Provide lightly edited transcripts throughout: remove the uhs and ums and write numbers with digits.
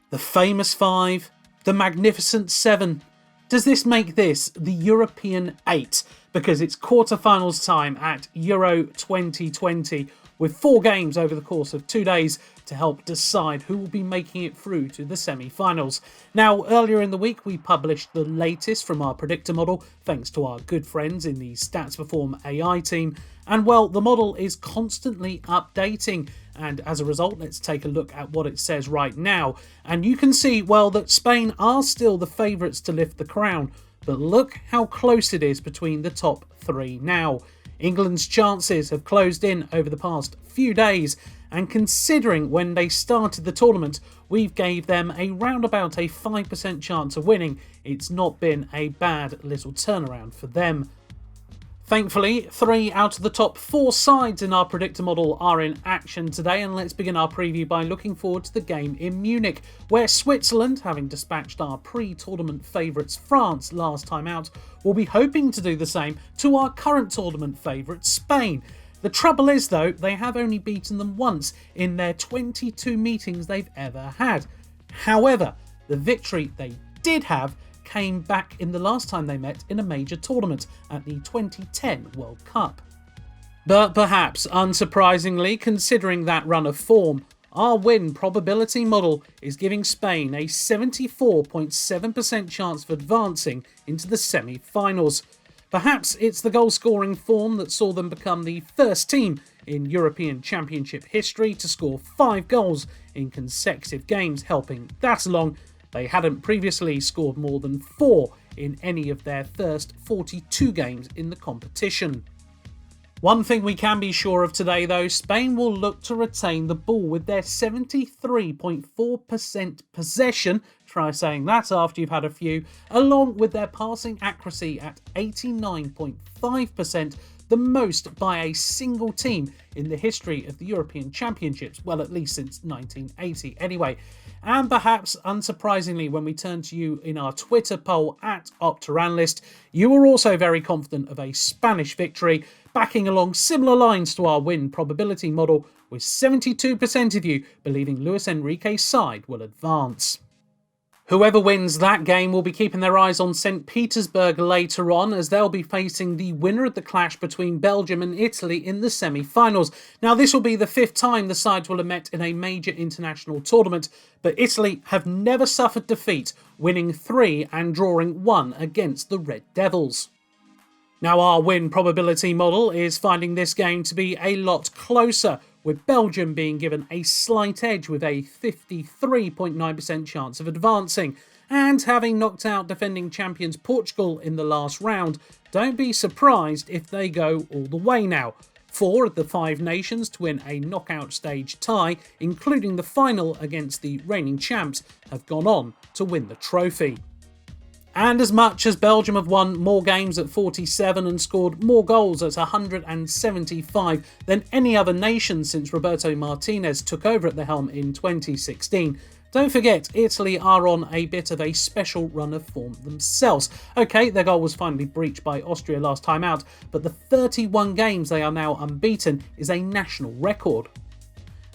The famous five, the magnificent seven. Does this make this the European 8? Because it's quarterfinals time at Euro 2020 with 4 games over the course of 2 days to help decide who will be making it through to the semi-finals. Now, earlier in the week we published the latest from our predictor model thanks to our good friends in the Stats Perform AI team, and well, the model is constantly updating. And as a result, let's take a look at what it says right now. And you can see, well, that Spain are still the favourites to lift the crown. But look how close it is between the top 3 now. England's chances have closed in over the past few days. And considering when they started the tournament, we've gave them around about a 5% chance of winning. It's not been a bad little turnaround for them. Thankfully, 3 out of the top 4 sides in our predictor model are in action today, and let's begin our preview by looking forward to the game in Munich, where Switzerland, having dispatched our pre-tournament favourites France last time out, will be hoping to do the same to our current tournament favourite Spain. The trouble is, though, they have only beaten them once in their 22 meetings they've ever had. However, the victory they did have came back in the last time they met in a major tournament at the 2010 World Cup. But perhaps unsurprisingly, considering that run of form, our win probability model is giving Spain a 74.7% chance of advancing into the semi-finals. Perhaps it's the goal-scoring form that saw them become the first team in European Championship history to score 5 goals in consecutive games, helping that along. They hadn't previously scored more than 4 in any of their first 42 games in the competition. One thing we can be sure of today, though, Spain will look to retain the ball with their 73.4% possession, try saying that after you've had a few, along with their passing accuracy at 89.5%, the most by a single team in the history of the European Championships, well, at least since 1980 anyway. And perhaps unsurprisingly, when we turn to you in our Twitter poll at Analyst, you were also very confident of a Spanish victory, backing along similar lines to our win probability model, with 72% of you believing Luis Enrique's side will advance. Whoever wins that game will be keeping their eyes on Saint Petersburg later on, as they'll be facing the winner of the clash between Belgium and Italy in the semi-finals. Now, this will be the 5th time the sides will have met in a major international tournament, but Italy have never suffered defeat, winning 3 and drawing 1 against the Red Devils. Now, our win probability model is finding this game to be a lot closer, with Belgium being given a slight edge with a 53.9% chance of advancing. And having knocked out defending champions Portugal in the last round, don't be surprised if they go all the way now. 4 of the 5 nations to win a knockout stage tie, including the final against the reigning champs, have gone on to win the trophy. And as much as Belgium have won more games at 47 and scored more goals at 175 than any other nation since Roberto Martinez took over at the helm in 2016, don't forget Italy are on a bit of a special run of form themselves. Okay, their goal was finally breached by Austria last time out, but the 31 games they are now unbeaten is a national record.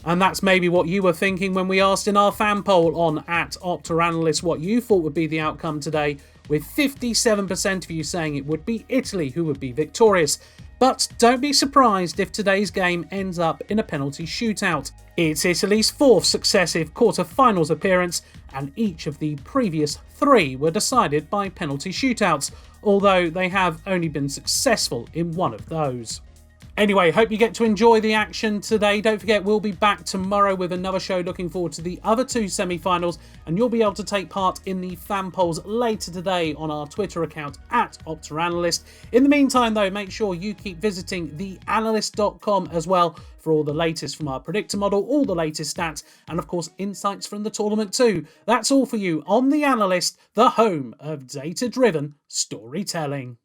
And that's maybe what you were thinking when we asked in our fan poll on @Analyst what you thought would be the outcome today, with 57% of you saying it would be Italy who would be victorious. But don't be surprised if today's game ends up in a penalty shootout. It's Italy's 4th successive quarter-finals appearance, and each of the previous 3 were decided by penalty shootouts, although they have only been successful in one of those. Anyway, hope you get to enjoy the action today. Don't forget, we'll be back tomorrow with another show. Looking forward to the other 2 semi-finals, and you'll be able to take part in the fan polls later today on our Twitter account at Analyst. In the meantime, though, make sure you keep visiting theanalyst.com as well for all the latest from our predictor model, all the latest stats, and of course, insights from the tournament too. That's all for you on The Analyst, the home of data-driven storytelling.